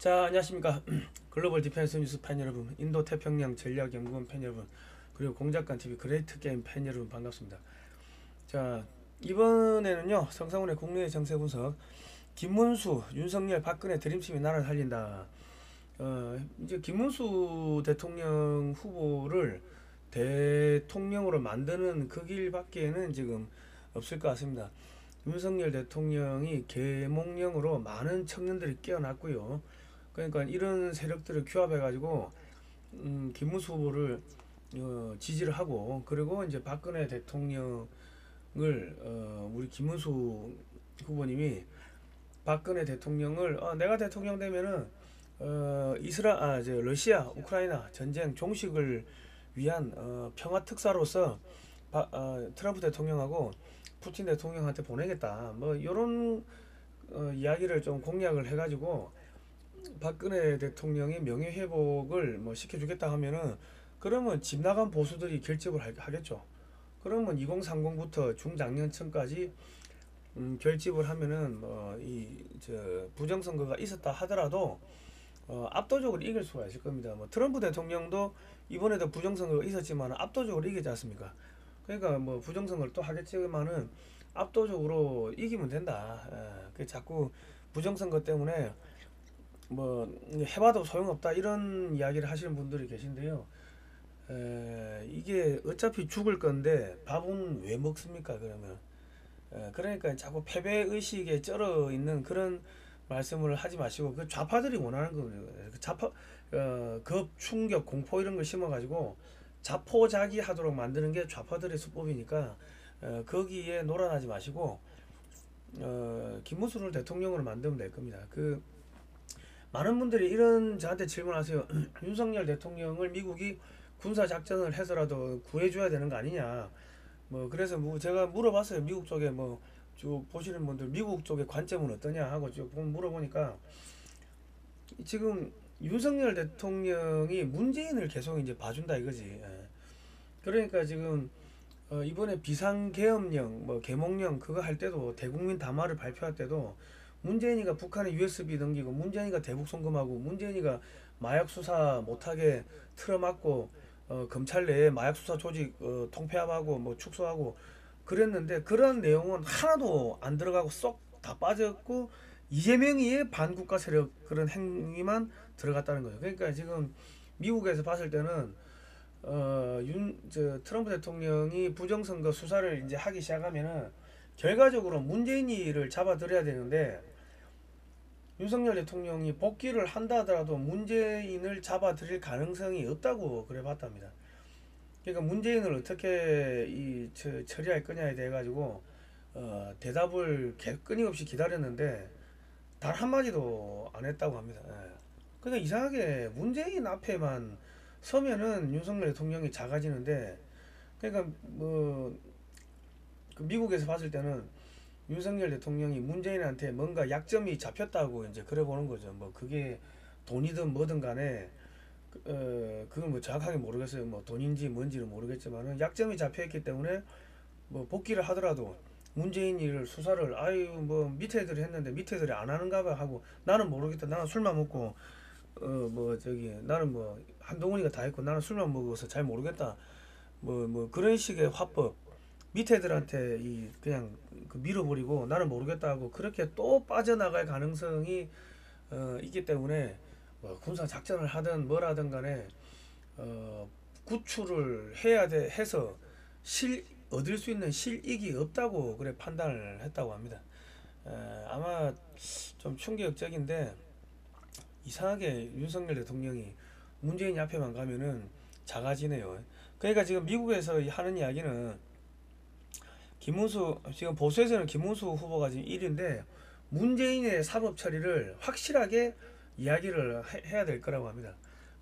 자, 안녕하십니까. 글로벌 디펜스 뉴스 팬 여러분, 인도 태평양 전략연구원 팬 여러분, 그리고 공작관 TV 그레이트 게임 팬 여러분 반갑습니다. 자, 이번에는요, 성상훈의 국내 정세 분석, 김문수, 윤석열, 박근혜 드림팀이 나라를 살린다. 이제 김문수 대통령 후보를 대통령으로 만드는 그 길밖에는 지금 없을 것 같습니다. 윤석열 대통령이 계몽령으로 많은 청년들이 깨어났고요. 그러니까 이런 세력들을 규합해가지고 김문수 후보를 지지를 하고, 그리고 이제 박근혜 대통령을 우리 김문수 후보님이 박근혜 대통령을 내가 대통령 되면은 러시아 우크라이나 전쟁 종식을 위한 평화 특사로서 트럼프 대통령하고 푸틴 대통령한테 보내겠다, 뭐 이런 이야기를 좀 공약을 해가지고 박근혜 대통령이 명예회복을 뭐 시켜주겠다 하면은, 그러면 집 나간 보수들이 결집을 하겠죠. 그러면 2030부터 중장년층까지 결집을 하면은 부정선거가 있었다 하더라도 압도적으로 이길 수가 있을 겁니다. 뭐 트럼프 대통령도 이번에도 부정선거가 있었지만 압도적으로 이기지 않습니까? 그러니까 뭐 부정선거를 또 하겠지만은 압도적으로 이기면 된다. 자꾸 부정선거 때문에 뭐 해봐도 소용없다 이런 이야기를 하시는 분들이 계신데요. 이게 어차피 죽을 건데 밥은 왜 먹습니까? 그러면 그러니까 자꾸 패배 의식에 쩔어 있는 그런 말씀을 하지 마시고, 그 좌파들이 원하는 거예요. 그 좌파 겁, 충격, 공포 이런 걸 심어가지고 자포자기하도록 만드는 게 좌파들의 수법이니까 거기에 놀아나지 마시고 김문수를 대통령으로 만들면 될 겁니다. 많은 분들이 이런 저한테 질문하세요. 윤석열 대통령을 미국이 군사 작전을 해서라도 구해줘야 되는 거 아니냐. 뭐 그래서 제가 물어봤어요. 미국 쪽에 쭉 보시는 분들 미국 쪽의 관점은 어떠냐 하고 쭉 물어보니까, 지금 윤석열 대통령이 문재인을 계속 이제 봐준다 이거지. 그러니까 지금 이번에 비상계엄령, 계몽령 그거 할 때도, 대국민 담화를 발표할 때도 문재인이가 북한에 USB 넘기고, 문재인이가 대북 송금하고, 문재인이가 마약 수사 못하게 틀어막고, 검찰 내에 마약 수사 조직 통폐합하고 축소하고 그랬는데, 그런 내용은 하나도 안 들어가고 쏙 다 빠졌고, 이재명이의 반국가 세력 그런 행위만 들어갔다는 거죠. 그러니까 지금 미국에서 봤을 때는 트럼프 대통령이 부정선거 수사를 이제 하기 시작하면은 결과적으로 문재인이를 잡아들여야 되는데, 윤석열 대통령이 복귀를 한다 하더라도 문재인을 잡아들일 가능성이 없다고 그래 봤답니다. 그러니까 문재인을 어떻게 처리할 거냐에 대해 가지고 대답을 끊임없이 기다렸는데 단 한마디도 안 했다고 합니다. 그러니까 이상하게 문재인 앞에만 서면은 윤석열 대통령이 작아지는데, 그러니까 그 미국에서 봤을 때는 윤석열 대통령이 문재인한테 뭔가 약점이 잡혔다고 이제 그래 보는 거죠. 그게 돈이든 뭐든 간에 그건 정확하게 모르겠어요. 돈인지 뭔지는 모르겠지만은 약점이 잡혀있기 때문에 복귀를 하더라도 문재인이를 수사를 밑에 애들이 했는데 밑에 애들이 안 하는가 봐 하고, 나는 모르겠다, 나는 술만 먹고 나는 한동훈이가 다 했고 나는 술만 먹어서 잘 모르겠다, 그런 식의 화법, 밑에 애들한테 그냥 밀어버리고 나는 모르겠다 하고 그렇게 또 빠져나갈 가능성이 있기 때문에, 군사 작전을 하든 뭘 하든 간에 구출을 해서 얻을 수 있는 실익이 없다고 그래 판단을 했다고 합니다. 아마 좀 충격적인데, 이상하게 윤석열 대통령이 문재인 앞에만 가면은 작아지네요. 그러니까 지금 미국에서 하는 이야기는, 지금 보수에서는 김문수 후보가 지금 1위인데 문재인의 사법 처리를 확실하게 이야기를 해야 될 거라고 합니다.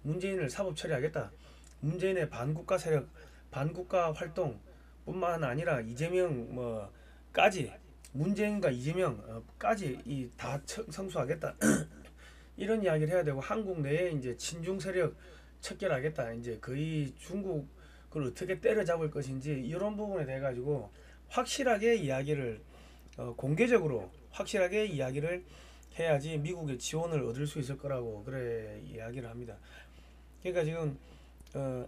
문재인을 사법 처리하겠다. 문재인의 반국가 세력, 반국가 활동 뿐만 아니라 이재명까지, 문재인과 이재명까지 다 성수하겠다. 이런 이야기를 해야 되고, 한국 내에 이제 친중 세력 척결하겠다. 이제 거의 중국을 어떻게 때려잡을 것인지 이런 부분에 대해 가지고 확실하게 이야기를 공개적으로 확실하게 이야기를 해야지 미국의 지원을 얻을 수 있을 거라고 그래 이야기를 합니다. 그러니까 지금 어,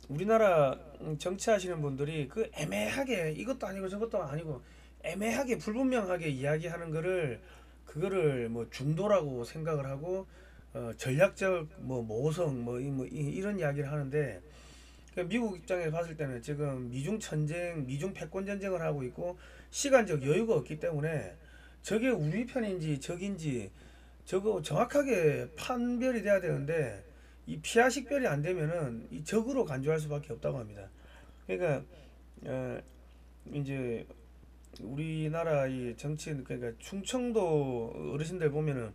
우리나라 정치하시는 분들이 그 애매하게 이것도 아니고 저것도 아니고 애매하게 불분명하게 이야기하는 거를 그거를 뭐 중도라고 생각을 하고 전략적 뭐 모성 이런 이야기를 하는데 그러니까 미국 입장에서 봤을 때는 지금 미중 전쟁, 미중 패권 전쟁을 하고 있고 시간적 여유가 없기 때문에 저게 우리 편인지 적인지 저거 정확하게 판별이 돼야 되는데 이 피하식별이 안 되면은 이 적으로 간주할 수밖에 없다고 합니다. 그러니까 어, 이제 우리나라 이 정치 그러니까 충청도 어르신들 보면은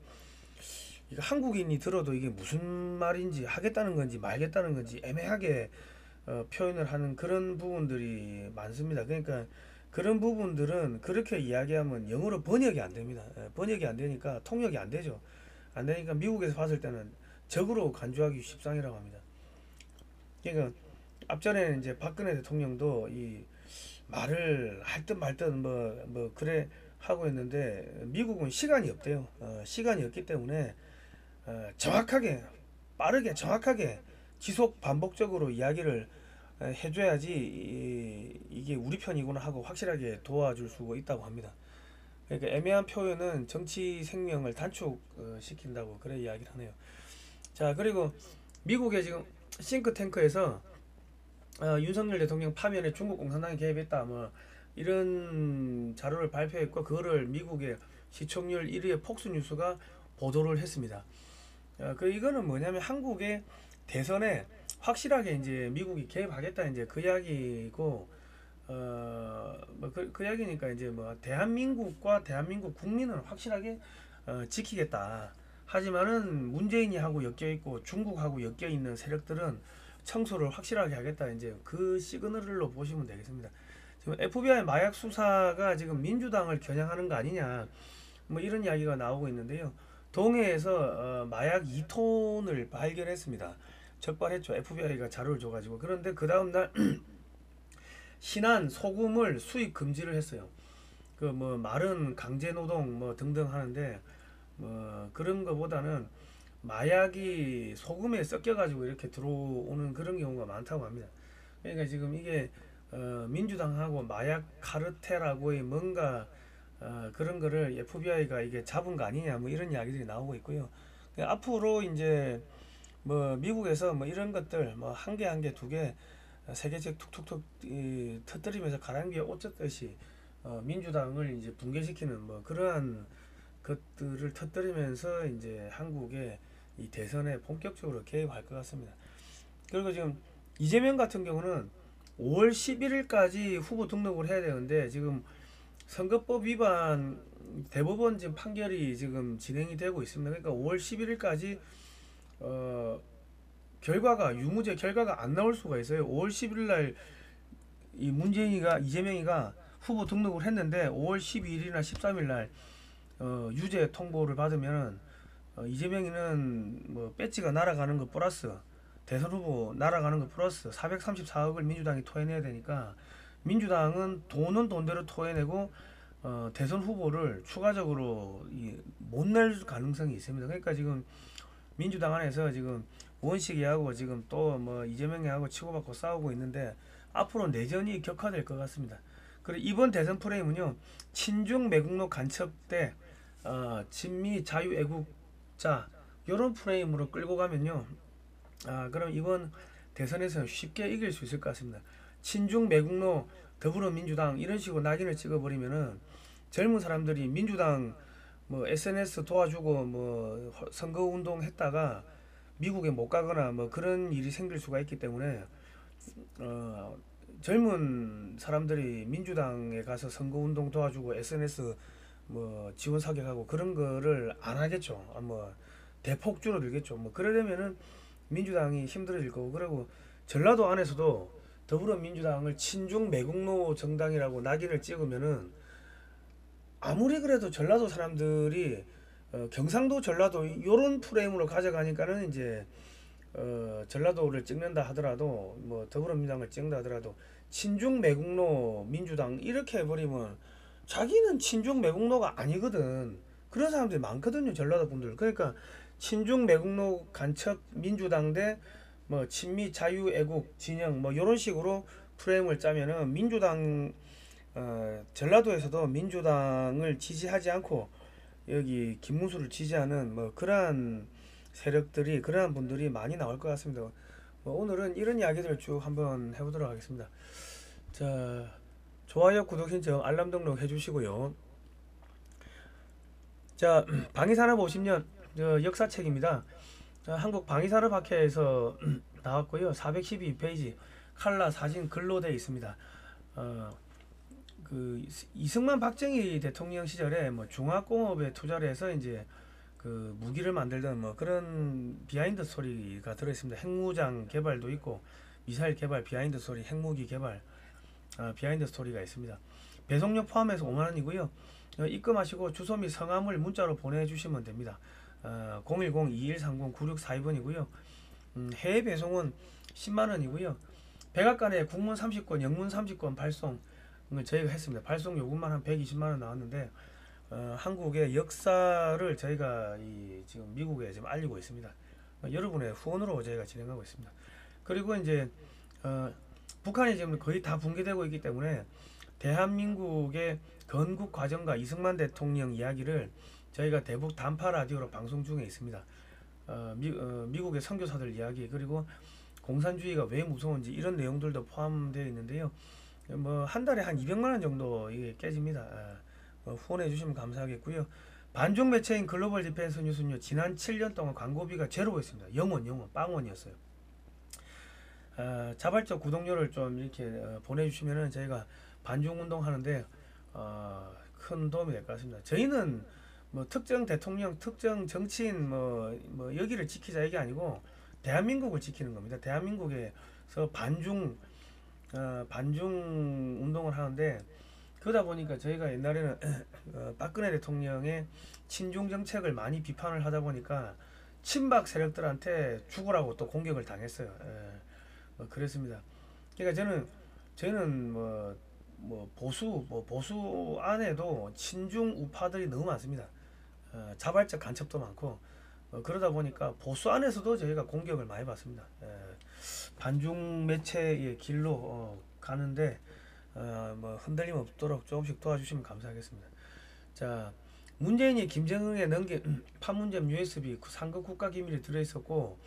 이거 한국인이 들어도 이게 무슨 말인지 하겠다는 건지 말겠다는 건지 애매하게 표현을 하는 그런 부분들이 많습니다. 그러니까 그런 부분들은 그렇게 이야기하면 영어로 번역이 안 됩니다. 번역이 안 되니까 통역이 안 되죠. 안 되니까 미국에서 봤을 때는 적으로 간주하기 십상이라고 합니다. 그러니까 앞전에는 이제 박근혜 대통령도 이 말을 할 듯 말 듯 뭐 그래 하고 있는데 미국은 시간이 없대요. 시간이 없기 때문에 정확하게 빠르게 정확하게 지속 반복적으로 이야기를 해줘야지 이게 우리 편이구나 하고 확실하게 도와줄 수가 있다고 합니다. 그러니까 애매한 표현은 정치 생명을 단축시킨다고 그래 이야기를 하네요. 자 그리고 미국의 지금 싱크탱크에서 윤석열 대통령 파면에 중국 공산당이 개입했다 뭐 이런 자료를 발표했고 그거를 미국의 시청률 1위의 폭스뉴스가 보도를 했습니다. 그 이거는 뭐냐면 한국의 대선에 확실하게 이제 미국이 개입하겠다 이제 그 이야기고 그 이야기니까 이제 뭐 대한민국과 대한민국 국민은 확실하게 지키겠다. 하지만은 문재인이 하고 엮여 있고 중국하고 엮여 있는 세력들은 청소를 확실하게 하겠다. 이제 그 시그널로 보시면 되겠습니다. 지금 FBI 마약 수사가 지금 민주당을 겨냥하는 거 아니냐. 뭐 이런 이야기가 나오고 있는데요. 동해에서 마약 2톤을 발견했습니다. 적발했죠. FBI가 자료를 줘가지고. 그런데 그 다음날 신안 소금을 수입 금지를 했어요. 그 뭐 마른 강제 노동 뭐 등등 하는데 뭐 그런 거보다는 마약이 소금에 섞여가지고 이렇게 들어오는 그런 경우가 많다고 합니다. 그러니까 지금 이게 민주당하고 마약 카르텔하고의 뭔가 그런 거를 FBI가 이게 잡은 거 아니냐 뭐 이런 이야기들이 나오고 있고요. 앞으로 이제 뭐 미국에서 뭐 이런 것들 뭐 한 개 한 개 두 개 세 개씩 툭툭툭 터뜨리면서 가랑비에 옷 젖듯이 민주당을 이제 붕괴시키는 뭐 그러한 것들을 터뜨리면서 이제 한국의 이 대선에 본격적으로 개입할 것 같습니다. 그리고 지금 이재명 같은 경우는 5월 11일까지 후보 등록을 해야 되는데 지금 선거법 위반 대법원 지금 판결이 지금 진행이 되고 있습니다. 그러니까 5월 11일까지 결과가 유무죄 결과가 안 나올 수가 있어요. 5월 11일 날 이 문재인이가 이재명이가 후보 등록을 했는데 5월 12일이나 13일 날 유죄 통보를 받으면 이재명이는 뭐 배지가 날아가는 것 플러스 대선 후보 날아가는 것 플러스 434억을 민주당이 토해내야 되니까 민주당은 돈은 돈대로 토해내고 대선 후보를 추가적으로 못 낼 가능성이 있습니다. 그러니까 지금 민주당 안에서 지금 원식이하고 지금 또 뭐 이재명이하고 치고받고 싸우고 있는데 앞으로 내전이 격화될 것 같습니다. 그리고 이번 대선 프레임은요 친중 매국노 간첩 대 친미 자유애국자 이런 프레임으로 끌고 가면요 그럼 이번 대선에서 쉽게 이길 수 있을 것 같습니다. 친중 매국노 더불어민주당 이런 식으로 낙인을 찍어버리면은 젊은 사람들이 민주당 뭐 SNS 도와주고 뭐 선거운동 했다가 미국에 못 가거나 뭐 그런 일이 생길 수가 있기 때문에 젊은 사람들이 민주당에 가서 선거운동 도와주고 SNS 뭐 지원 사격하고 그런 거를 안 하겠죠. 뭐 대폭 줄어들겠죠. 뭐 그러려면은 민주당이 힘들어질 거고 그리고 전라도 안에서도 더불어민주당을 친중 매국노 정당이라고 낙인을 찍으면은 아무리 그래도 전라도 사람들이 경상도 전라도 요런 프레임으로 가져가니까는 이제 전라도를 찍는다 하더라도 뭐 더불어민주당을 찍는다 하더라도 친중 매국노 민주당 이렇게 해버리면 자기는 친중 매국노가 아니거든. 그런 사람들이 많거든요. 전라도 분들. 그러니까 친중 매국노 간첩 민주당 대 뭐 친미 자유애국 진영 뭐 이런 식으로 프레임을 짜면은 민주당 전라도에서도 민주당을 지지하지 않고 여기 김문수를 지지하는 뭐 그러한 세력들이 그러한 분들이 많이 나올 것 같습니다. 뭐 오늘은 이런 이야기들을 쭉 한번 해보도록 하겠습니다. 자, 좋아요, 구독 신청, 알람 등록 해주시고요. 자, 방위산업 50년 역사책입니다. 한국 방위산업학회에서 나왔고요. 412페이지 칼라 사진 글로 되어 있습니다. 그 이승만 박정희 대통령 시절에 뭐 중화공업에 투자를 해서 이제 그 무기를 만들던 뭐 그런 비하인드 스토리가 들어 있습니다. 핵무장 개발도 있고 미사일 개발 비하인드 스토리, 핵무기 개발 비하인드 스토리가 있습니다. 배송료 포함해서 5만 원이고요. 입금하시고 주소 및 성함을 문자로 보내주시면 됩니다. 010-2130-9642번이고요. 해외 배송은 10만 원이고요. 백악관에 국문 30권, 영문 30권 발송 저희가 했습니다. 발송 요금만 한 120만 원 나왔는데 한국의 역사를 저희가 지금 미국에 지금 알리고 있습니다. 여러분의 후원으로 저희가 진행하고 있습니다. 그리고 이제 북한이 지금 거의 다 붕괴되고 있기 때문에 대한민국의 건국 과정과 이승만 대통령 이야기를 저희가 대북 단파 라디오로 방송 중에 있습니다. 미국의 선교사들 이야기 그리고 공산주의가 왜 무서운지 이런 내용들도 포함되어 있는데요. 뭐 한 달에 한 200만 원 정도 이게 깨집니다. 후원해 주시면 감사하겠고요. 반중 매체인 글로벌 디펜스 뉴스는요. 지난 7년 동안 광고비가 제로였습니다. 0원 빵원이었어요. 자발적 구독료를 좀 이렇게 보내주시면은 저희가 반중 운동하는데 큰 도움이 될 것 같습니다. 저희는 뭐 특정 대통령, 특정 정치인 뭐 여기를 지키자 이게 아니고 대한민국을 지키는 겁니다. 대한민국에서 반중 운동을 하는데 그러다 보니까 저희가 옛날에는 박근혜 대통령의 친중 정책을 많이 비판을 하다 보니까 친박 세력들한테 죽으라고 또 공격을 당했어요. 뭐 그랬습니다. 그러니까 저는 보수 안에도 친중 우파들이 너무 많습니다. 자발적 간첩도 많고 그러다 보니까 보수 안에서도 저희가 공격을 많이 받습니다. 반중 매체의 길로 가는데 뭐 흔들림 없도록 조금씩 도와주시면 감사하겠습니다. 자, 문재인이 김정은에 넘긴 판문점 USB 상급 국가기밀이 들어있었고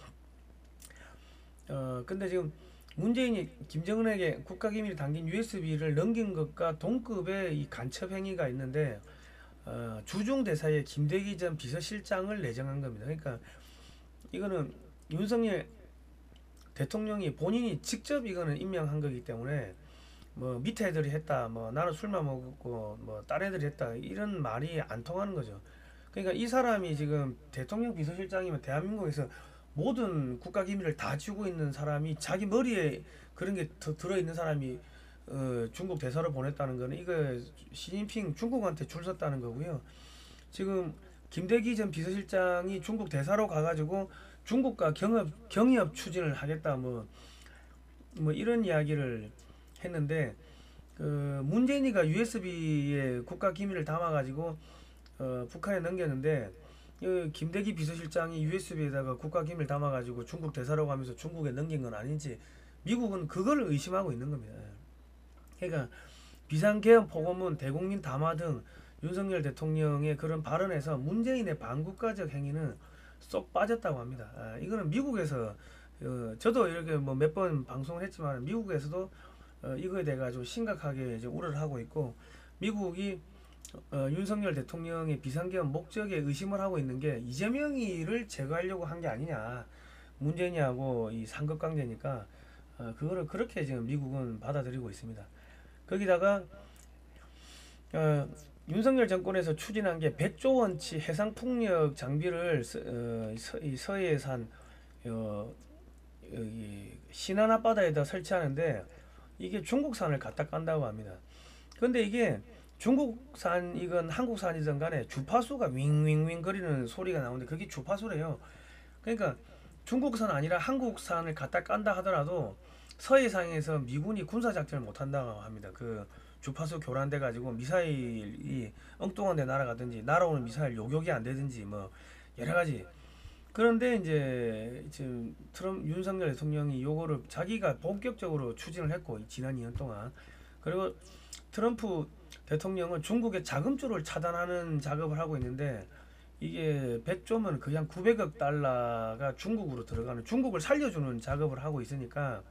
근데 지금 문재인이 김정은에게 국가기밀이 담긴 USB를 넘긴 것과 동급의 이 간첩 행위가 있는데 주중 대사에 김대기 전 비서실장을 내정한 겁니다. 그러니까 이거는 윤석열 대통령이 본인이 직접 이거는 임명한 거기 때문에 뭐 밑에 애들이 했다, 뭐 나는 술만 먹었고 뭐 딴 애들이 했다 이런 말이 안 통하는 거죠. 그러니까 이 사람이 지금 대통령 비서실장이면 대한민국에서 모든 국가기밀을 다 쥐고 있는 사람이 자기 머리에 그런 게 들어있는 사람이 중국 대사로 보냈다는 거는 이거 시진핑 중국한테 줄 섰다는 거고요. 지금 김대기 전 비서실장이 중국 대사로 가가지고 중국과 경협 추진을 하겠다 뭐 이런 이야기를 했는데 문재인이가 USB에 국가 기밀을 담아가지고 북한에 넘겼는데 김대기 비서실장이 USB에다가 국가 기밀 담아가지고 중국 대사라고 하면서 중국에 넘긴 건 아닌지 미국은 그걸 의심하고 있는 겁니다. 그러니까 비상계엄 포고문 대국민 담화 등 윤석열 대통령의 그런 발언에서 문재인의 반국가적 행위는 쏙 빠졌다고 합니다. 이거는 미국에서 저도 이렇게 뭐 몇 번 방송을 했지만 미국에서도 이거에 대해 가지고 심각하게 이제 우려를 하고 있고 미국이 윤석열 대통령의 비상계엄 목적에 의심을 하고 있는 게 이재명이를 제거하려고 한 게 아니냐 문재인이하고 이 상급관계니까 그거를 그렇게 지금 미국은 받아들이고 있습니다. 거기다가 윤석열 정권에서 추진한 게 100조 원치 해상 풍력 장비를 서해산 신안 앞바다에다 설치하는데 이게 중국산을 갖다 깐다고 합니다. 근데 이게 중국산이건 한국산이든 간에 주파수가 윙윙윙 거리는 소리가 나오는데 그게 주파수래요. 그러니까 중국산 아니라 한국산을 갖다 깐다 하더라도 서해상에서 미군이 군사작전을 못한다고 합니다. 그 주파수 교란돼 가지고 미사일이 엉뚱한 데 날아가든지 날아오는 미사일 요격이 안 되든지 뭐 여러 가지. 그런데 이제 지금 윤석열 대통령이 요거를 자기가 본격적으로 추진을 했고 지난 2년 동안. 그리고 트럼프 대통령은 중국의 자금줄을 차단하는 작업을 하고 있는데 이게 100조면 거의 한 900억 달러가 중국으로 들어가는, 중국을 살려주는 작업을 하고 있으니까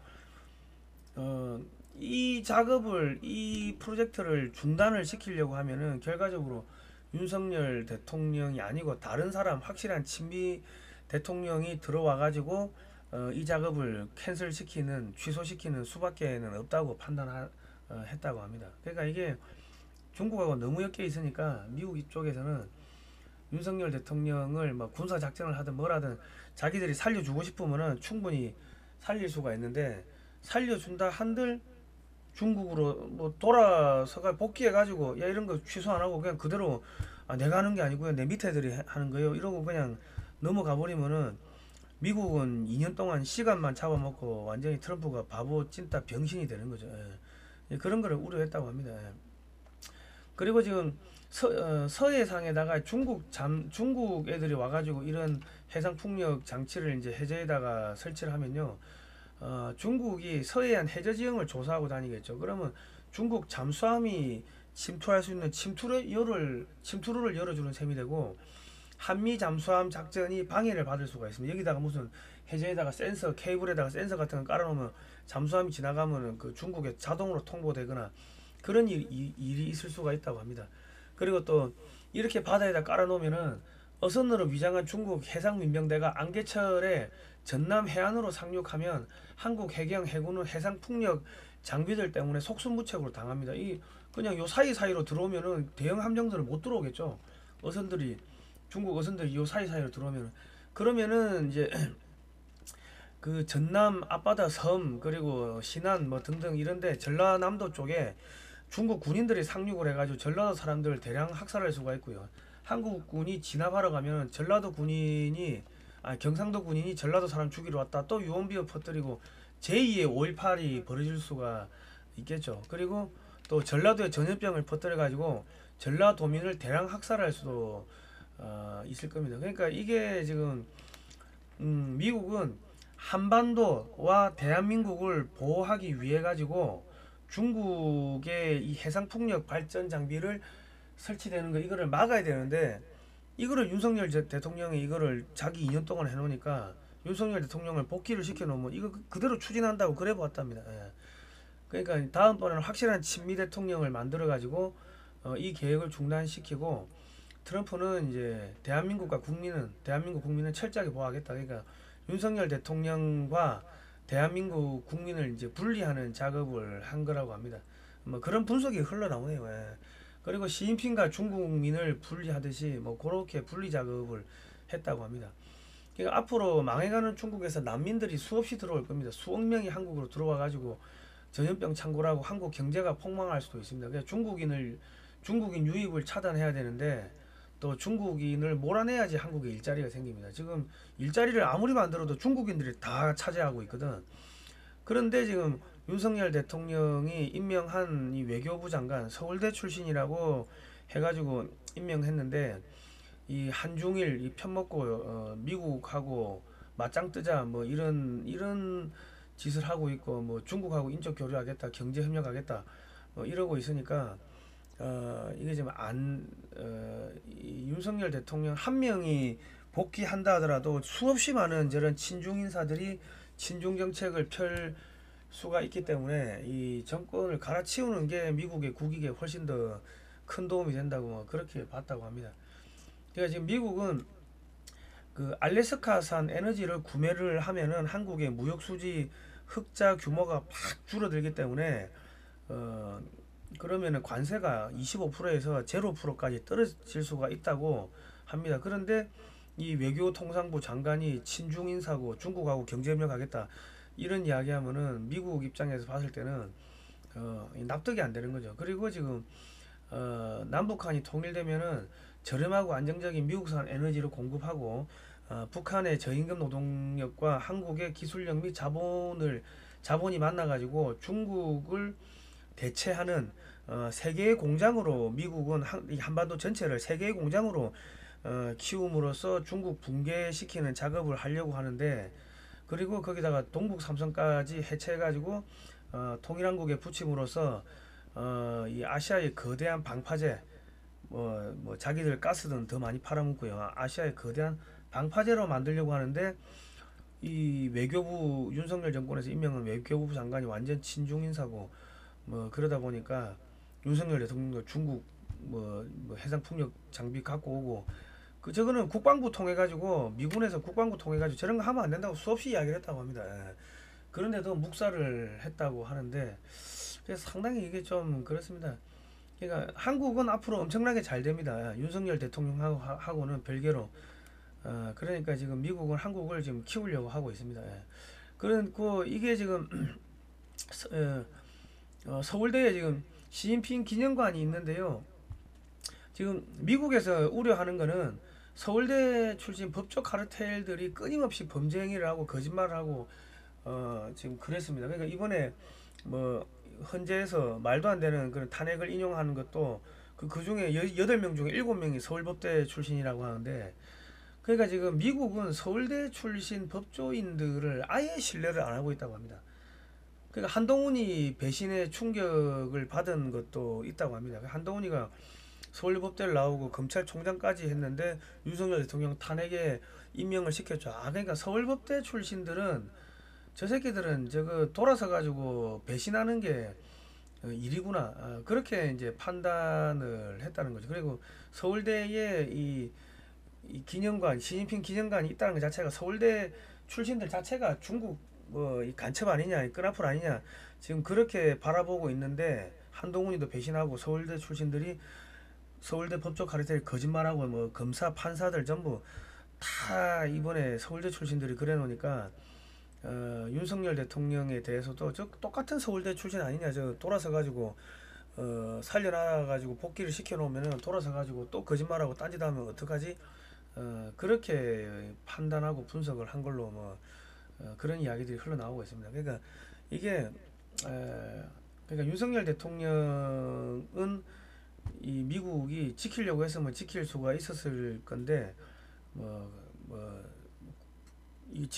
이 작업을, 이 프로젝트를 중단을 시키려고 하면은 결과적으로 윤석열 대통령이 아니고 다른 사람, 확실한 친미 대통령이 들어와 가지고 이 작업을 캔슬시키는, 취소시키는 수밖에는 없다고 판단했다고 합니다. 그러니까 이게 중국하고 너무 엮여 있으니까 미국 이쪽에서는 윤석열 대통령을 뭐 군사 작전을 하든 뭐라든 자기들이 살려주고 싶으면은 충분히 살릴 수가 있는데, 살려준다 한들 중국으로 뭐 돌아서가 복귀해 가지고 야 이런 거 취소 안 하고 그냥 그대로 내가 하는 게 아니고요 내 밑에 애들이 하는 거예요 이러고 그냥 넘어가 버리면은 미국은 2년 동안 시간만 잡아먹고 완전히 트럼프가 바보 찐따 병신이 되는 거죠. 예. 그런 거를 우려했다고 합니다. 예. 그리고 지금 서해상에다가 중국 애들이 와가지고 이런 해상 풍력 장치를 이제 해저에다가 설치를 하면요, 중국이 서해안 해저 지형을 조사하고 다니겠죠. 그러면 중국 잠수함이 침투할 수 있는 침투로를 열어주는 셈이 되고, 한미 잠수함 작전이 방해를 받을 수가 있습니다. 여기다가 무슨 해저에다가 센서, 케이블에다가 센서 같은 거 깔아놓으면 잠수함이 지나가면은 그 중국에 자동으로 통보되거나 그런 일이 있을 수가 있다고 합니다. 그리고 또 이렇게 바다에다 깔아놓으면은 어선으로 위장한 중국 해상민병대가 안개철에 전남 해안으로 상륙하면 한국 해군은 해상 풍력 장비들 때문에 속수무책으로 당합니다. 이 그냥 요 사이사이로 들어오면은 대형 함정들을 못 들어오겠죠. 중국 어선들이 요 사이사이로 들어오면은, 그러면은 이제 그 전남 앞바다 섬 그리고 신안 뭐 등등 이런데 전라남도 쪽에 중국 군인들이 상륙을 해가지고 전라도 사람들을 대량 학살할 수가 있고요. 한국군이 진압하러 가면 경상도 군인이 전라도 사람 죽이러 왔다 또 유언비어 퍼뜨리고 제2의 5.18이 벌어질 수가 있겠죠. 그리고 또 전라도에 전염병을 퍼뜨려가지고 전라도민을 대량 학살할 수도 있을 겁니다. 그러니까 이게 지금 미국은 한반도와 대한민국을 보호하기 위해 가지고 중국의 이 해상풍력 발전 장비를 설치되는 거 이거를 막아야 되는데, 이거를 윤석열 대통령이 이거를 자기 2년 동안 해놓으니까 윤석열 대통령을 복귀를 시켜놓으면 이거 그대로 추진한다고 그래 보았답니다. 예. 그러니까 다음번에는 확실한 친미 대통령을 만들어 가지고 이 계획을 중단시키고, 트럼프는 이제 대한민국 국민은 철저하게 보호하겠다. 그러니까 윤석열 대통령과 대한민국 국민을 이제 분리하는 작업을 한 거라고 합니다. 뭐 그런 분석이 흘러나오네요. 예. 그리고 시진핑과 중국민을 분리하듯이 뭐 그렇게 분리 작업을 했다고 합니다. 그러니까 앞으로 망해가는 중국에서 난민들이 수없이 들어올 겁니다. 수억 명이 한국으로 들어와 가지고 전염병 창궐하고 한국 경제가 폭망할 수도 있습니다. 그래서 중국인 유입을 차단해야 되는데 또 중국인을 몰아내야지 한국에 일자리가 생깁니다. 지금 일자리를 아무리 만들어도 중국인들이 다 차지하고 있거든. 그런데 지금 윤석열 대통령이 임명한 이 외교부 장관 서울대 출신이라고 해가지고 임명했는데, 이 한중일 이 편먹고 미국하고 맞짱 뜨자 뭐 이런 짓을 하고 있고, 뭐 중국하고 인적 교류하겠다, 경제 협력하겠다 뭐 이러고 있으니까 이게 지금 윤석열 대통령 한 명이 복귀한다 하더라도 수없이 많은 저런 친중 인사들이 친중 정책을 펼 수가 있기 때문에 이 정권을 갈아치우는 게 미국의 국익에 훨씬 더 큰 도움이 된다고 뭐 그렇게 봤다고 합니다. 그러니까 지금 미국은 그 알래스카산 에너지를 구매를 하면은 한국의 무역 수지 흑자 규모가 막 줄어들기 때문에 그러면은 관세가 25%에서 0%까지 떨어질 수가 있다고 합니다. 그런데 이 외교통상부 장관이 친중 인사고 중국하고 경제협력하겠다 이런 이야기하면은 미국 입장에서 봤을 때는 납득이 안 되는 거죠. 그리고 지금 남북한이 통일되면은 저렴하고 안정적인 미국산 에너지를 공급하고 북한의 저임금 노동력과 한국의 기술력 및 자본이 만나가지고 중국을 대체하는 세 개의 공장으로 미국은 이 한반도 전체를 세 개의 공장으로 키움으로써 중국 붕괴시키는 작업을 하려고 하는데, 그리고 거기다가 동북 삼성까지 해체해가지고 통일한국에 붙임으로써 이 아시아의 거대한 방파제, 자기들 가스는 더 많이 팔아먹고요. 아시아의 거대한 방파제로 만들려고 하는데, 이 외교부 윤석열 정권에서 임명한 외교부 장관이 완전 친중 인사고, 그러다 보니까 윤석열 대통령도 중국 해상 풍력 장비 갖고 오고, 저거는 국방부 통해 가지고, 미군에서 국방부 통해 가지고 저런 거 하면 안 된다고 수없이 이야기를 했다고 합니다. 예. 그런데도 묵살을 했다고 하는데, 그래서 상당히 이게 좀 그렇습니다. 그러니까 한국은 앞으로 엄청나게 잘 됩니다. 윤석열 대통령하고는 별개로. 그러니까 지금 미국은 한국을 지금 키우려고 하고 있습니다. 예. 그리고 이게 지금 서울대에 지금 시진핑 기념관이 있는데요. 지금 미국에서 우려하는 거는 서울대 출신 법조 카르텔들이 끊임없이 범죄 행위를 하고 거짓말을 하고 지금 그랬습니다. 그러니까 이번에 뭐 헌재에서 말도 안 되는 그런 탄핵을 인용하는 것도 그 중에 8명 중에 7명이 서울법대 출신이라고 하는데, 그러니까 지금 미국은 서울대 출신 법조인들을 아예 신뢰를 안 하고 있다고 합니다. 그러니까 한동훈이 배신의 충격을 받은 것도 있다고 합니다. 한동훈이가 서울법대를 나오고 검찰총장까지 했는데 윤석열 대통령 탄핵에 임명을 시켰죠. 그러니까 서울법대 출신들은, 저 새끼들은 저거 돌아서 가지고 배신하는 게 일이구나. 그렇게 이제 판단을 했다는 거죠. 그리고 서울대에 이 기념관, 시진핑 기념관이 있다는 것 자체가, 서울대 출신들 자체가 중국 이 간첩 아니냐, 끈앞풀 아니냐, 지금 그렇게 바라보고 있는데, 한동훈이도 배신하고 서울대 출신들이 서울대 법조 카르텔 거짓말하고 검사 판사들 전부 다 이번에 서울대 출신들이 그래 놓으니까 윤석열 대통령에 대해서도 저 똑같은 서울대 출신 아니냐, 저 돌아서 가지고 살려놔 가지고 복귀를 시켜 놓으면은 돌아서 가지고 또 거짓말하고 딴짓하면 어떡하지? 그렇게 판단하고 분석을 한 걸로 그런 이야기들이 흘러나오고 있습니다. 그러니까 이게 그러니까 윤석열 대통령은 이 미국이 지키려고 했으면 지킬 수가 있었을 건데, 이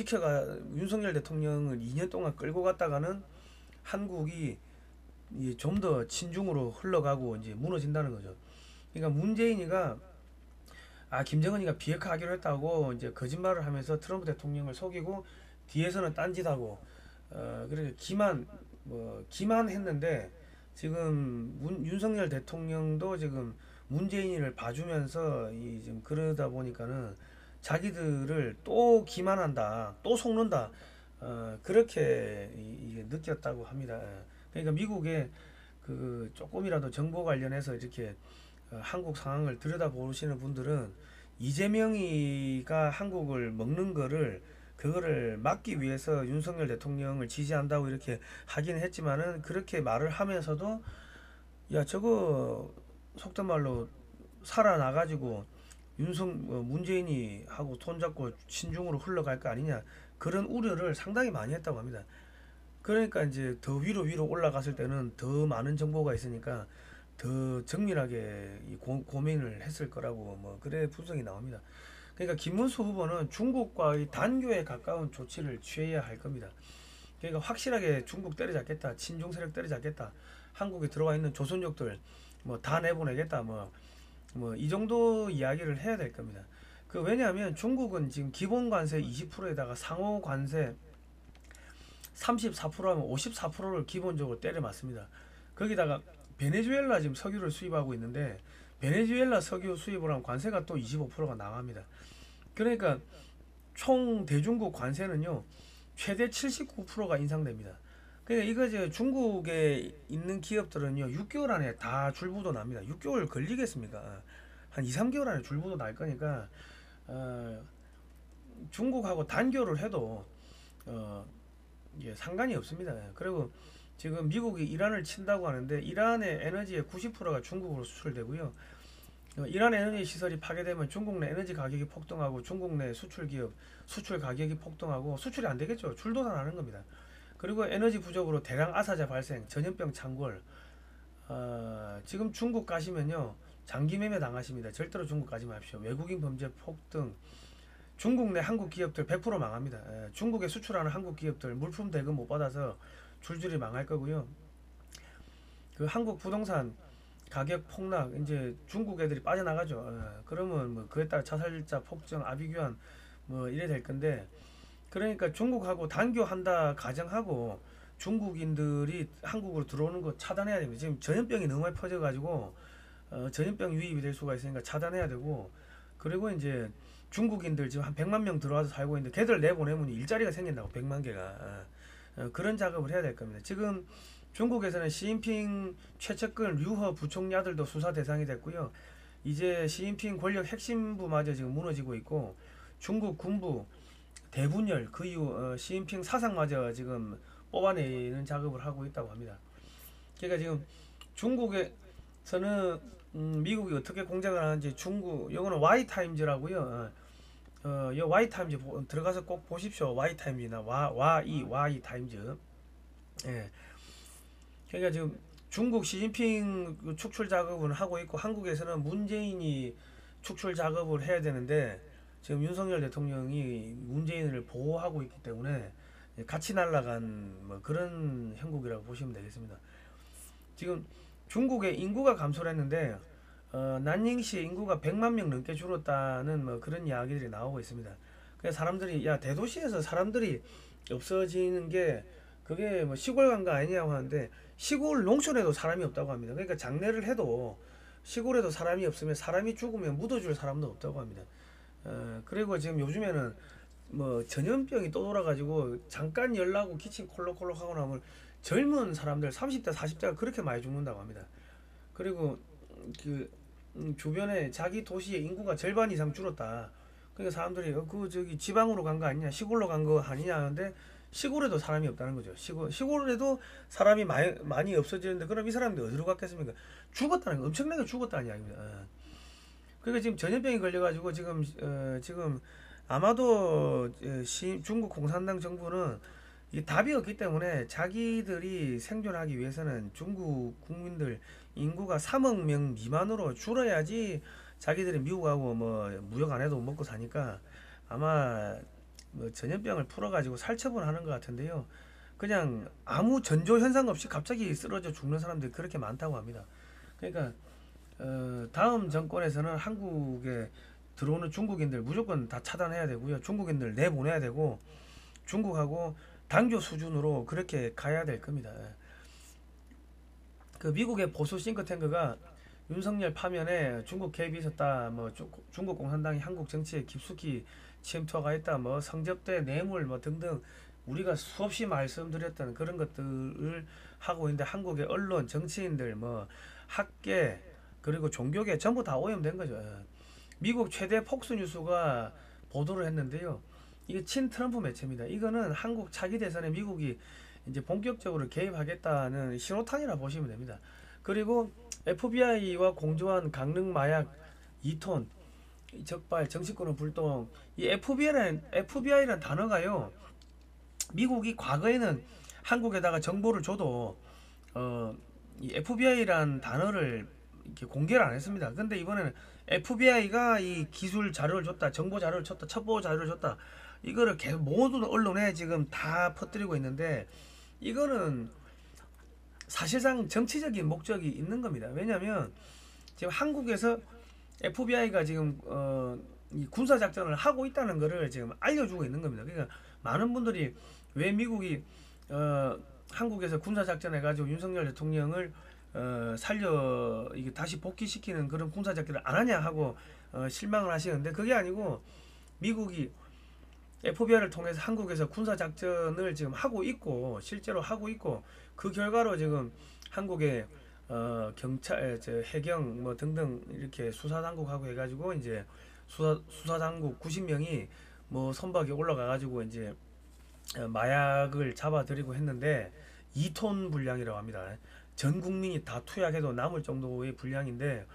윤석열 대통령을 2년 동안 끌고 갔다가는 한국이 좀 더 친중으로 흘러가고 이제 무너진다는 거죠. 그러니까 문재인이가 김정은이가 비핵화하기로 했다고 이제 거짓말을 하면서 트럼프 대통령을 속이고 뒤에서는 딴짓하고 그래서 기만했는데, 지금 윤석열 대통령도 지금 문재인을 봐주면서 지금 그러다 보니까는 자기들을 또 기만한다, 또 속는다, 그렇게 이게 느꼈다고 합니다. 그러니까 미국의 그 조금이라도 정보 관련해서 이렇게 한국 상황을 들여다보시는 분들은, 이재명이가 한국을 먹는 거를, 그거를 막기 위해서 윤석열 대통령을 지지한다고 이렇게 하긴 했지만은, 그렇게 말을 하면서도 야 저거 속된 말로 살아나가지고 문재인이 하고 손잡고 친중으로 흘러갈 거 아니냐, 그런 우려를 상당히 많이 했다고 합니다. 그러니까 이제 더 위로 올라갔을 때는 더 많은 정보가 있으니까 더 정밀하게 고민을 했을 거라고 그래 분석이 나옵니다. 그러니까 김문수 후보는 중국과의 단교에 가까운 조치를 취해야 할 겁니다. 그러니까 확실하게 중국 때려잡겠다, 친중 세력 때려잡겠다, 한국에 들어와 있는 조선족들 다 내보내겠다, 이 정도 이야기를 해야 될 겁니다. 왜냐하면 중국은 지금 기본 관세 20%에다가 상호 관세 34%하면 54%를 기본적으로 때려 맞습니다. 거기다가 베네수엘라 지금 석유를 수입하고 있는데, 베네수엘라 석유 수입을 하면 관세가 또 25%가 나갑니다. 그러니까 총 대중국 관세는요 최대 79%가 인상됩니다. 그러니까 이거 중국에 있는 기업들은요 6개월 안에 다 줄부도 납니다. 6개월 걸리겠습니까? 한 2, 3개월 안에 줄부도 날 거니까 중국하고 단교를 해도 상관이 없습니다. 그리고 지금 미국이 이란을 친다고 하는데, 이란의 에너지의 90%가 중국으로 수출되고요. 이란 에너지 시설이 파괴되면 중국 내 에너지 가격이 폭등하고 중국 내 수출 기업 수출 가격이 폭등하고 수출이 안 되겠죠. 줄도산하는 겁니다. 그리고 에너지 부족으로 대량 아사자 발생, 전염병 창궐, 지금 중국 가시면요 장기 매매 당하십니다. 절대로 중국 가지 마십시오. 외국인 범죄 폭등, 중국 내 한국 기업들 100% 망합니다. 중국에 수출하는 한국 기업들 물품 대금 못 받아서 줄줄이 망할 거고요. 그 한국 부동산 가격 폭락, 이제 중국 애들이 빠져나가죠. 그러면 뭐 그에 따라 자살자 폭증, 아비규환 뭐 이래 될 건데, 그러니까 중국하고 단교한다 가정하고 중국인들이 한국으로 들어오는 거 차단해야 됩니다. 지금 전염병이 너무 많이 퍼져가지고 전염병 유입이 될 수가 있으니까 차단해야 되고, 그리고 이제 중국인들 지금 한 100만 명 들어와서 살고 있는데 걔들 내보내면 일자리가 생긴다고, 100만 개가. 그런 작업을 해야 될 겁니다. 지금 중국에서는 시진핑 최측근 류허 부총리 아들도 수사 대상이 됐고요. 이제 시진핑 권력 핵심부마저 지금 무너지고 있고, 중국 군부 대분열, 그 이후 시진핑 사상마저 지금 뽑아내는 작업을 하고 있다고 합니다. 그러니까 지금 중국에서는 미국이 어떻게 공작을 하는지, 중국 요거는 Y타임즈라고요. 요 Y타임즈 들어가서 꼭 보십시오. Y타임즈나 Y타임즈. 예. 그러니까 지금 중국 시진핑 축출 작업은 하고 있고, 한국에서는 문재인이 축출 작업을 해야 되는데 지금 윤석열 대통령이 문재인을 보호하고 있기 때문에 같이 날아간 뭐 그런 형국이라고 보시면 되겠습니다. 지금 중국의 인구가 감소를 했는데 난닝시 인구가 100만 명 넘게 줄었다는 뭐 그런 이야기들이 나오고 있습니다. 그래서 사람들이 야 대도시에서 사람들이 없어지는 게 그게 뭐 시골 간 거 아니냐고 하는데, 시골 농촌에도 사람이 없다고 합니다. 그러니까 장례를 해도 시골에도 사람이 없으면, 사람이 죽으면 묻어줄 사람도 없다고 합니다. 그리고 지금 요즘에는 뭐 전염병이 또 돌아가지고 잠깐 열나고 기침 콜록콜록 하고 나면 젊은 사람들 30대 40대가 그렇게 많이 죽는다고 합니다. 그리고 그 주변에 자기 도시의 인구가 절반 이상 줄었다. 그러니까 사람들이 그 저기 지방으로 간 거 아니냐, 시골로 간 거 아니냐 하는데, 시골에도 사람이 없다는 거죠. 시골에도 사람이 많이 없어지는데 그럼 이 사람들이 어디로 갔겠습니까? 죽었다는 거, 엄청나게 죽었다는 이야기입니다. 그러니까 지금 전염병이 걸려가지고 지금 아마도 중국 공산당 정부는 이 답이 없기 때문에 자기들이 생존하기 위해서는 중국 국민들 인구가 3억 명 미만으로 줄어야지 자기들이 미국하고 뭐 무역 안 해도 먹고 사니까, 아마 뭐 전염병을 풀어가지고 살처분 하는 것 같은데요. 그냥 아무 전조 현상 없이 갑자기 쓰러져 죽는 사람들이 그렇게 많다고 합니다. 그러니까 다음 정권에서는 한국에 들어오는 중국인들 무조건 다 차단해야 되고요. 중국인들 내보내야 되고, 중국하고 단교 수준으로 그렇게 가야 될 겁니다. 그 미국의 보수 싱크탱크가 윤석열 파면에 중국 개입이 있었다, 뭐 중국 공산당이 한국 정치에 깊숙이 침투가 있다, 뭐 성접대 뇌물 뭐 등등 우리가 수없이 말씀드렸던 그런 것들을 하고 있는데, 한국의 언론, 정치인들, 뭐 학계, 그리고 종교계 전부 다 오염된 거죠. 미국 최대 폭스 뉴스가 보도를 했는데요. 이게 친 트럼프 매체입니다. 이거는 한국 차기 대선에 미국이 이제 본격적으로 개입하겠다는 신호탄이라 보시면 됩니다. 그리고 FBI와 공조한 강능 마약 2톤, 적발, 정치권은 불똥. 이 FBI라는 단어가요, 미국이 과거에는 한국에다가 정보를 줘도 이 FBI라는 단어를 이렇게 공개를 안 했습니다. 근데 이번에는 FBI가 이 기술 자료를 줬다, 정보 자료를 줬다, 첩보 자료를 줬다, 이거를 계속 모든 언론에 지금 다 퍼뜨리고 있는데, 이거는 사실상 정치적인 목적이 있는 겁니다. 왜냐하면 지금 한국에서 FBI가 지금 이 군사 작전을 하고 있다는 것을 지금 알려주고 있는 겁니다. 그러니까 많은 분들이 왜 미국이 한국에서 군사 작전 해가지고 윤석열 대통령을 이게 다시 복귀시키는 그런 군사 작전을 안 하냐 하고 실망을 하시는데, 그게 아니고 미국이 FBI를 통해서 한국에서 군사 작전을 지금 하고 있고, 실제로 하고 있고, 그 결과로 지금 한국의 경찰, 해경 뭐 등등 이렇게 수사 당국하고 해가지고 이제 수사 당국 90명이 뭐 선박에 올라가 가지고 이제 마약을 잡아들이고 했는데 2톤 분량이라고 합니다. 전 국민이 다 투약해도 남을 정도의 분량인데,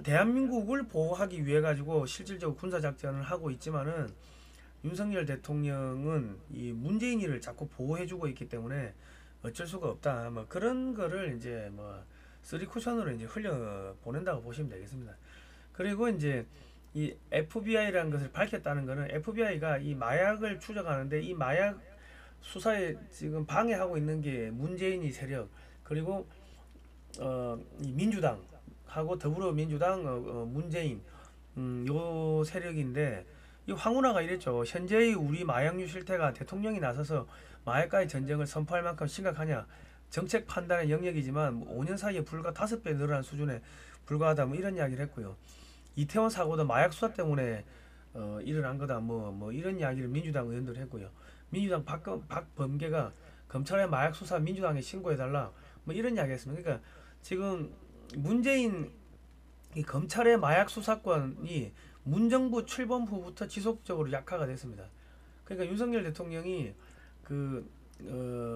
대한민국을 보호하기 위해 가지고 실질적으로 군사 작전을 하고 있지만은 윤석열 대통령은 이 문재인이를 자꾸 보호해주고 있기 때문에 어쩔 수가 없다. 뭐 그런 거를 이제 뭐 쓰리 쿠션으로 이제 흘려 보낸다고 보시면 되겠습니다. 그리고 이제 이 FBI라는 것을 밝혔다는 것은 FBI가 이 마약을 추적하는데 이 마약 수사에 지금 방해하고 있는 게 문재인이 세력 그리고 이 민주당하고 더불어민주당 문재인 요 세력인데 이 황운하가 이랬죠. 현재의 우리 마약류 실태가 대통령이 나서서 마약과의 전쟁을 선포할 만큼 심각하냐? 정책 판단의 영역이지만 5년 사이에 불과 5배 늘어난 수준에 불과하다. 뭐 이런 이야기를 했고요. 이태원 사고도 마약 수사 때문에 일어난 거다. 뭐 이런 이야기를 민주당 의원들 했고요. 민주당 박범계가 검찰의 마약 수사 민주당에 신고해달라. 뭐 이런 이야기 했습니다. 그러니까 지금 문재인 이 검찰의 마약 수사권이 문정부 출범 후부터 지속적으로 약화가 됐습니다. 그러니까 윤석열 대통령이 그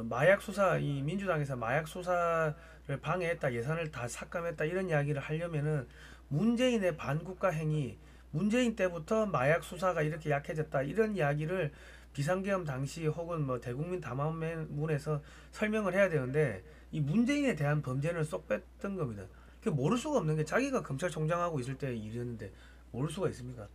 마약 수사 이 민주당에서 마약 수사를 방해했다 예산을 다 삭감했다 이런 이야기를 하려면은 문재인의 반국가 행위 문재인 때부터 마약 수사가 이렇게 약해졌다 이런 이야기를 비상계엄 당시 혹은 뭐 대국민 담화문에서 설명을 해야 되는데 이 문재인에 대한 범죄는 쏙 뺐던 겁니다. 그 모를 수가 없는 게 자기가 검찰총장하고 있을 때 일이었는데 모를 수가 있습니까?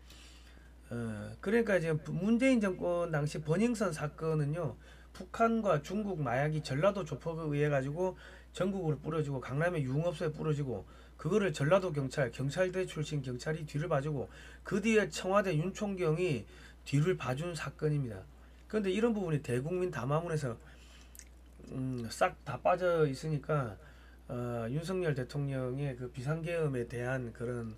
그러니까 이제 문재인 정권 당시 버닝썬 사건은요 북한과 중국 마약이 전라도 조폭에 의해 가지고 전국으로 뿌려지고 강남의 유흥업소에 뿌려지고 그거를 전라도 경찰대 출신 경찰이 뒤를 봐주고 그 뒤에 청와대 윤 총경이 뒤를 봐준 사건입니다. 그런데 이런 부분이 대국민 담화문에서 싹 다 빠져 있으니까 윤석열 대통령의 그 비상계엄에 대한 그런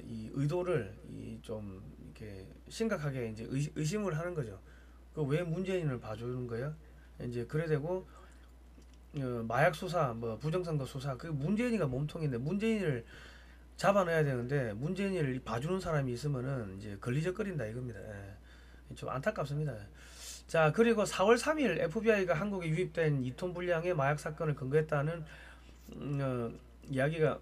이 의도를 좀 이렇게 심각하게 이제 의심을 하는 거죠. 그 왜 문재인을 봐주는 거야? 이제 그래 되고 마약 수사, 뭐 부정선거 수사, 그 문재인이가 몸통인데 문재인을 잡아내야 되는데 문재인을 봐주는 사람이 있으면은 이제 걸리적거린다 이겁니다. 예. 좀 안타깝습니다. 자 그리고 4월 3일 FBI가 한국에 유입된 2톤 분량의 마약 사건을 근거했다는 이야기가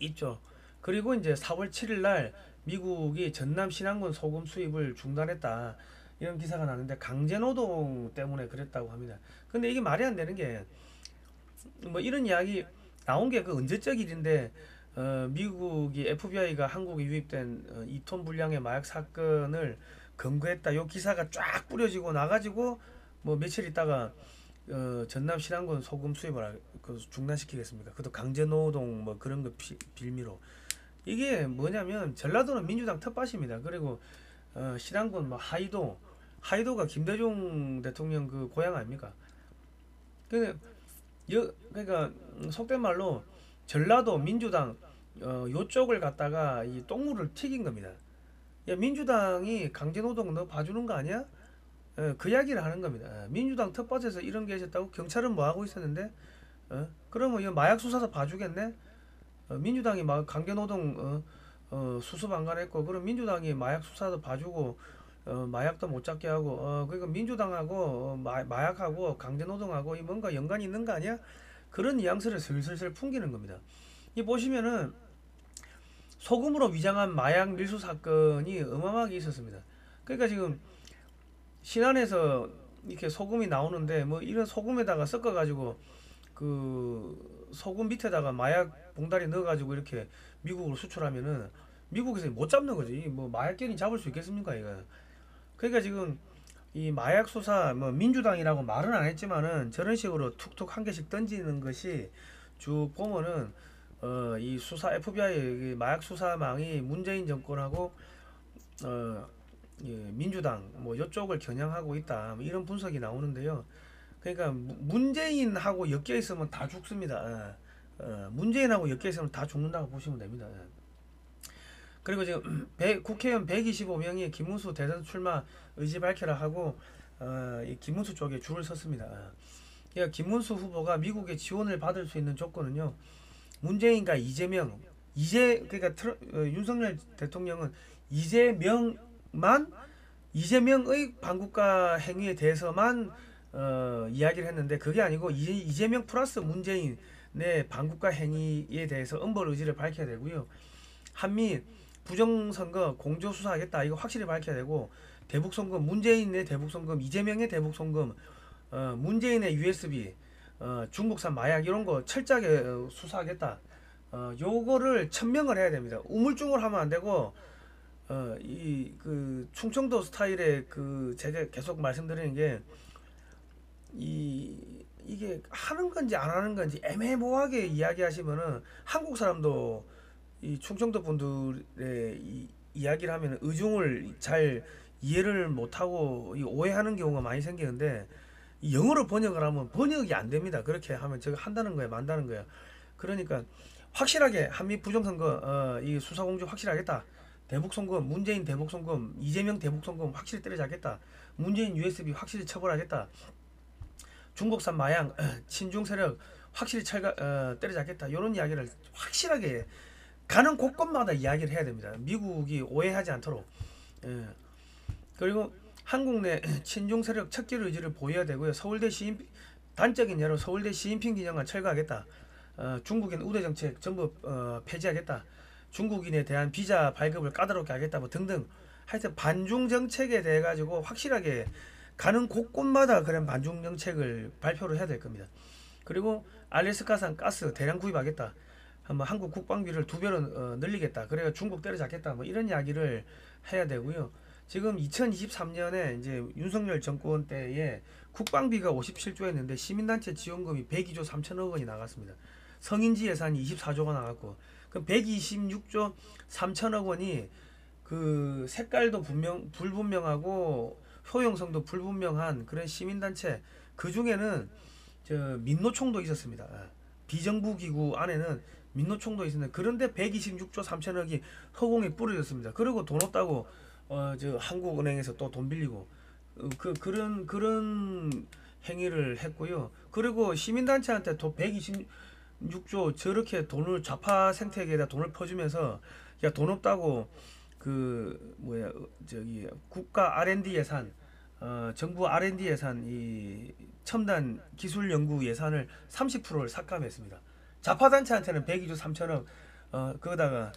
있죠. 그리고 이제 4월 7일 날 미국이 전남 신안군 소금 수입을 중단했다. 이런 기사가 나는데 강제노동 때문에 그랬다고 합니다. 근데 이게 말이 안 되는 게 뭐 이런 이야기 나온 게 그 언제적 일인데 미국이 FBI가 한국에 유입된 2톤 분량의 마약 사건을 검거했다. 요 기사가 쫙 뿌려지고 나가지고 뭐 며칠 있다가 전남 신안군 소금 수입을 중단시키겠습니까? 그것도 강제노동 뭐 그런 거 빌미로 이게 뭐냐면 전라도는 민주당 텃밭입니다. 그리고 신안군 뭐 하이도가 김대중 대통령 그 고향 아닙니까? 그러니까 속된 말로 전라도 민주당 요쪽을 갖다가 이 똥물을 튀긴 겁니다. 야 민주당이 강제노동 너 봐주는 거 아니야? 그 이야기를 하는 겁니다. 민주당 텃밭에서 이런 게 있었다고 경찰은 뭐 하고 있었는데? 그러면 이 마약 수사도 봐주겠네? 민주당이 막 강제노동 수습 안 가냈고 그럼 민주당이 마약 수사도 봐주고 마약도 못 잡게 하고 그러니까 민주당하고 마약하고 강제노동하고 이 뭔가 연관이 있는 거 아니야? 그런 뉘앙스를 슬슬슬 풍기는 겁니다. 이 보시면은 소금으로 위장한 마약 밀수 사건이 어마어마하게 있었습니다. 그러니까 지금 신안에서 이렇게 소금이 나오는데 뭐 이런 소금에다가 섞어가지고 그 소금 밑에다가 마약 봉다리 넣어가지고 이렇게 미국으로 수출하면은 미국에서 못 잡는 거지. 뭐 마약견이 잡을 수 있겠습니까 이거? 그러니까 지금 이 마약 수사 뭐 민주당이라고 말은 안 했지만은 저런 식으로 툭툭 한 개씩 던지는 것이 쭉 보면은 이 수사 FBI 마약 수사망이 문재인 정권하고 예, 민주당 뭐 이쪽을 겨냥하고 있다 뭐 이런 분석이 나오는데요. 그러니까 문재인하고 엮여 있으면 다 죽습니다. 문재인하고 엮여 있으면 다 죽는다고 보시면 됩니다. 그리고 지금 국회의원 125명이 김문수 대선 출마 의지 밝혀라 하고 이 김문수 쪽에 줄을 섰습니다. 그러니까 김문수 후보가 미국에 지원을 받을 수 있는 조건은요. 문재인과 그러니까 윤석열 대통령은 이재명의 반국가 행위에 대해서만 이야기를 했는데 그게 아니고 이재명 플러스 문재인의 반국가 행위에 대해서 엄벌 의지를 밝혀야 되고요. 한미 부정선거 공조수사하겠다 이거 확실히 밝혀야 되고 대북송금 문재인의 대북송금 이재명의 대북송금 문재인의 USB, 중국산 마약 이런 거 철저하게 수사하겠다. 요거를 천명을 해야 됩니다. 우물쭈물하면 안 되고 이 그 충청도 스타일의 그 제가 계속 말씀드리는 게 이게 하는 건지 안 하는 건지 애매모호하게 이야기하시면은 한국 사람도 이 충청도 분들의 이야기를 하면 의중을 잘 이해를 못하고 오해하는 경우가 많이 생기는데 이 영어로 번역을 하면 번역이 안 됩니다. 그렇게 하면 저거 한다는 거야, 만다는 거야. 그러니까 확실하게 한미 부정선거 이 수사공조 확실하겠다. 대북송금, 문재인 대북송금, 이재명 대북송금 확실히 때려잡겠다. 문재인 USB 확실히 처벌하겠다. 중국산 마약, 친중 세력 확실히 때려잡겠다. 이런 이야기를 확실하게 가는 곳곳마다 이야기를 해야 됩니다. 미국이 오해하지 않도록. 예. 그리고 한국 내 친중 세력 척결 의지를 보여야 되고요. 단적인 예로 서울대 시진핑 기념관 철거하겠다. 중국인 우대 정책 전부 폐지하겠다. 중국인에 대한 비자 발급을 까다롭게 하겠다. 뭐 등등. 하여튼 반중 정책에 대해 가지고 확실하게 가는 곳곳마다 그런 반중 정책을 발표를 해야 될 겁니다. 그리고 알래스카산 가스 대량 구입하겠다. 한국 국방비를 2배로 늘리겠다. 그래야 중국 때려잡겠다. 뭐 이런 이야기를 해야 되고요. 지금 2023년에 이제 윤석열 정권 때에 국방비가 57조였는데 시민단체 지원금이 102조 3천억 원이 나갔습니다. 성인지 예산이 24조가 나갔고, 그럼 126조 3천억 원이 그 색깔도 불분명하고 효용성도 불분명한 그런 시민단체, 그 중에는 민노총도 있었습니다. 비정부 기구 안에는 민노총도 있었는데, 그런데 126조 3천억이 허공에 뿌려졌습니다. 그리고 돈 없다고 한국은행에서 또 돈 빌리고 그런 행위를 했고요. 그리고 시민단체한테 또 126조 저렇게 돈을 좌파 생태계에다 돈을 퍼주면서 야, 돈 없다고 국가 R&D 예산, 정부 R&D 예산, 이 첨단 기술 연구 예산을 30%를 삭감했습니다. 좌파 단체한테는 102조 3천억, 거기다가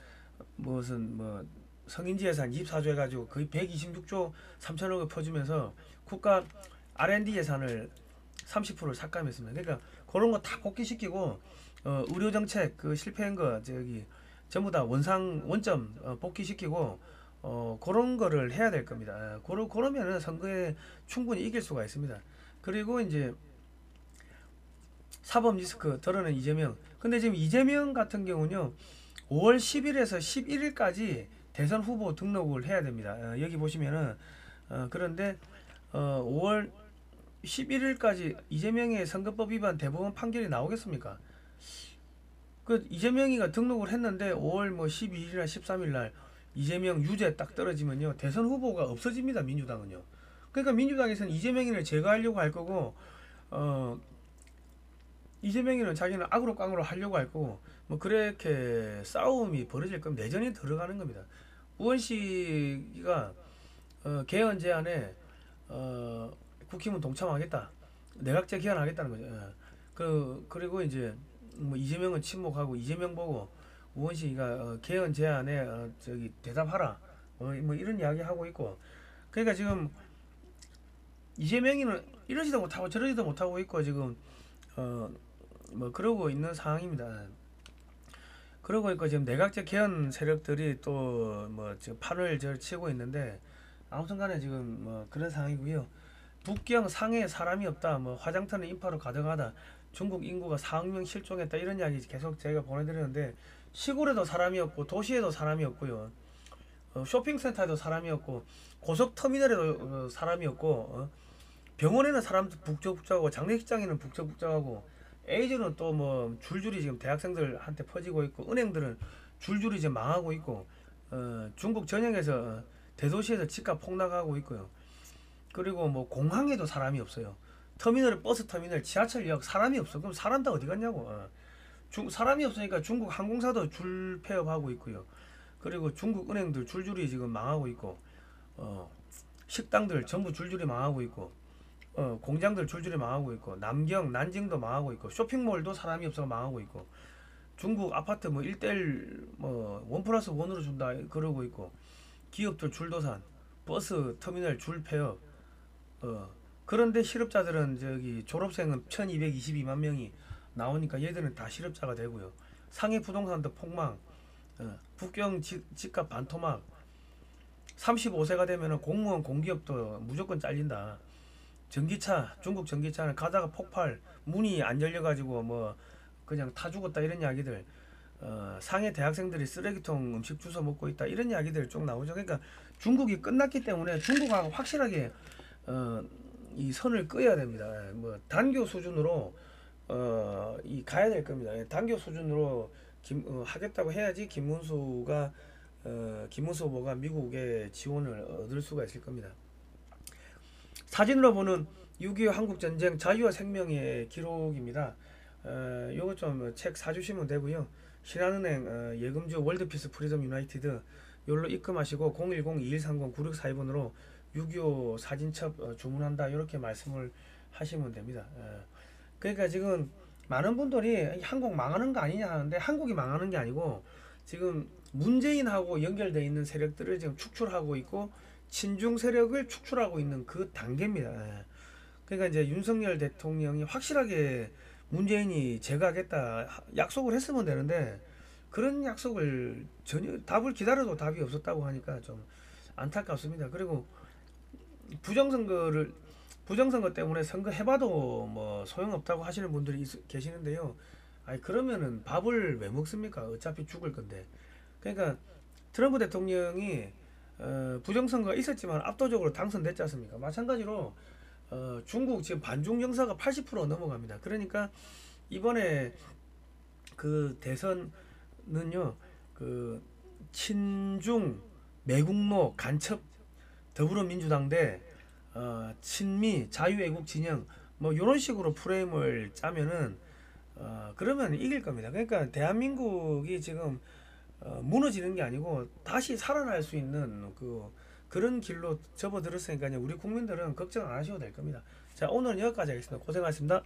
무슨 성인지 예산 24조 해가지고 거의 126조 3천억을 퍼주면서 국가 R&D 예산을 30%를 삭감했습니다. 그러니까 그런 거 다 복귀시키고 의료 정책 그 실패한 거 전부 다 원점 복귀시키고 그런 거를 해야 될 겁니다. 그러면은 선거에 충분히 이길 수가 있습니다. 그리고 이제 사법 리스크 드러낸 이재명. 근데 지금 이재명 같은 경우는요, 5월 10일에서 11일까지 대선 후보 등록을 해야 됩니다. 여기 보시면은 그런데 5월 11일까지 이재명의 선거법 위반 대법원 판결이 나오겠습니까? 그 이재명이가 등록을 했는데 5월 12일이나 13일날 이재명 유죄 딱 떨어지면요, 대선 후보가 없어집니다. 민주당은요. 그러니까 민주당에서는 이재명이를 제거하려고 할 거고, 이재명이는 자기는 악으로 깡으로 하려고 할 거고, 뭐 그렇게 싸움이 벌어질 겁니다. 내전이 들어가는 겁니다. 우원식이가 개헌 제안에 국힘은 동참하겠다, 내각제 개헌하겠다는 거죠. 그리고 이제 이재명은 침묵하고, 이재명 보고 우원식이가 개헌 제안에 대답하라, 뭐 이런 이야기 하고 있고. 그러니까 지금 이재명이는 이러지도 못하고 저러지도 못하고 있고 지금 그러고 있는 상황입니다. 그러고 있고 지금 내각제 개헌 세력들이 또 지금 판을 치고 있는데, 아무튼간에 지금 그런 상황이고요. 북경 상해에 사람이 없다, 화장터는 인파로 가득하다, 중국 인구가 4억 명 실종했다, 이런 이야기 계속 제가 보내드리는데, 시골에도 사람이 없고 도시에도 사람이 없고요, 쇼핑센터에도 사람이 없고 고속터미널에도 사람이 없고, 병원에는 사람도 북적북적하고 장례식장에는 북적북적하고, 에이즈는 또 줄줄이 지금 대학생들한테 퍼지고 있고, 은행들은 줄줄이 지금 망하고 있고, 중국 전역에서 대도시에서 집값 폭락하고 있고요. 그리고 공항에도 사람이 없어요. 버스 터미널, 지하철역 사람이 없어. 그럼 사람 다 어디 갔냐고. 사람이 없으니까 중국 항공사도 줄 폐업하고 있고요. 그리고 중국 은행들 줄줄이 지금 망하고 있고, 식당들 전부 줄줄이 망하고 있고, 공장들 줄줄이 망하고 있고, 난징도 망하고 있고, 쇼핑몰도 사람이 없어서 망하고 있고, 중국 아파트 1대1 1+1으로 준다 그러고 있고, 기업들 줄도산, 버스 터미널 줄 폐업, 그런데 실업자들은 저기 졸업생은 1222만 명이 나오니까 얘들은 다 실업자가 되고요. 상해 부동산도 폭망, 북경 집값 반토막, 35세가 되면 공무원 공기업도 무조건 잘린다. 전기차, 중국 전기차는 가다가 폭발, 문이 안 열려가지고 뭐 그냥 타 죽었다 이런 이야기들. 상해 대학생들이 쓰레기통 음식 주워 먹고 있다 이런 이야기들 쭉 나오죠. 그러니까 중국이 끝났기 때문에 중국하고 확실하게 이 선을 그어야 됩니다. 뭐 단교 수준으로 이 가야 될 겁니다. 단교 수준으로 하겠다고 해야지 김문수 후보가 미국의 지원을 얻을 수가 있을 겁니다. 사진으로 보는 6.25 한국전쟁 자유와 생명의 기록입니다. 요거 좀 책 사주시면 되고요. 신한은행 예금주 월드피스 프리덤 유나이티드 요로 입금하시고 010-2130-9642번으로 6.25 사진첩 주문한다 이렇게 말씀을 하시면 됩니다. 그러니까 지금 많은 분들이 한국 망하는 거 아니냐 하는데 한국이 망하는 게 아니고 지금 문재인하고 연결되어 있는 세력들을 지금 축출하고 있고 친중 세력을 축출하고 있는 그 단계입니다. 그러니까 이제 윤석열 대통령이 확실하게 문재인이 제거하겠다 약속을 했으면 되는데 그런 약속을 전혀 답을 기다려도 답이 없었다고 하니까 좀 안타깝습니다. 그리고 부정선거 때문에 선거 해봐도 뭐 소용없다고 하시는 분들이 계시는데요. 아니 그러면은 밥을 왜 먹습니까? 어차피 죽을 건데. 그러니까 트럼프 대통령이 부정선거가 있었지만 압도적으로 당선됐지 않습니까? 마찬가지로 중국 지금 반중 정서가 80% 넘어갑니다. 그러니까 이번에 그 대선은요, 그 친중 매국노 간첩 더불어민주당 대 친미 자유애국 진영 뭐 이런 식으로 프레임을 짜면은 그러면 이길 겁니다. 그러니까 대한민국이 지금 무너지는 게 아니고 다시 살아날 수 있는 그런 길로 접어들었으니까요. 우리 국민들은 걱정 안 하셔도 될 겁니다. 자, 오늘은 여기까지 하겠습니다. 고생하셨습니다.